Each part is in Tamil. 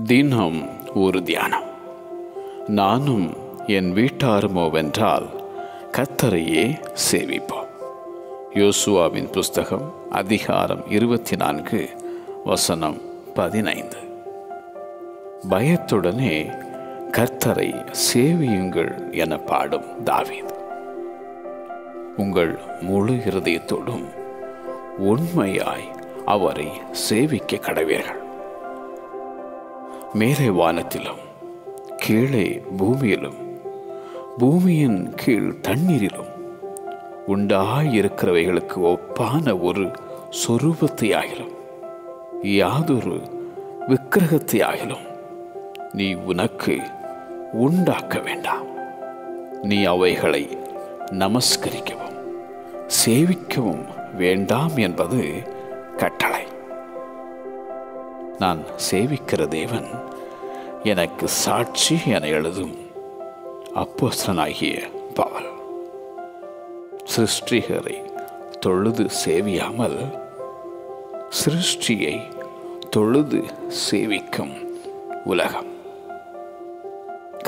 தினம் ஒரு தியானம். நானும் என் வீட்டாருமோவென்றால் கர்த்தரையே சேவிப்போம். யோசுவாவின் புஸ்தகம் அதிகாரம் 24 வசனம் 15. பயத்துடனே கர்த்தரை சேவியுங்கள் என பாடும் தாவீது. உங்கள் முழு இருதயத்தோடும் உண்மையாய் அவரை சேவிக்க கடவீர்கள். மேலே வானத்திலும் கீழே பூமியிலும் பூமியின் கீழ் தண்ணீரிலும் உண்டாயிருக்கிறவைகளுக்கு ஒப்பான ஒரு சொரூபத்தையாகிலும் யாதொரு விக்கிரகத்தையாகிலும் நீ உனக்கு உண்டாக்க வேண்டாம். நீ அவைகளை நமஸ்கரிக்கவும் சேவிக்கவும் வேண்டாம் என்பது கட்டளை. நான் சேவிக்கிற தேவன் எனக்கு சாட்சி என எழுதும் அப்போஸ்தலனாகிய பவுல். சிருஷ்டிகரை தொழுது சேவியாமல் சிருஷ்டியை தொழுது சேவிக்கும் உலகம்.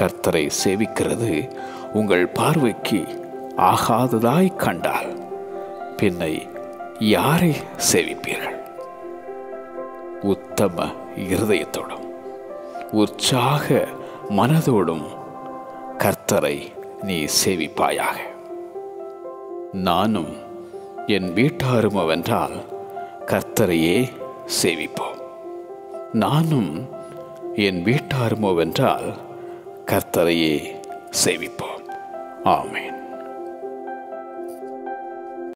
கர்த்தரை சேவிக்கிறது உங்கள் பார்வைக்கு ஆகாததாய் கண்டால் பின்னை யாரை சேவிப்பீர்கள்? உத்தம இருதயத்தோடும் உற்சாக மனதோடும் கர்த்தரை நீ சேவிப்பாயாக. நானும் என் வீட்டாருமோவென்றால் கர்த்தரையே சேவிப்போம். நானும் என் வீட்டாருமோவென்றால் கர்த்தரையே சேவிப்போம். ஆமென்.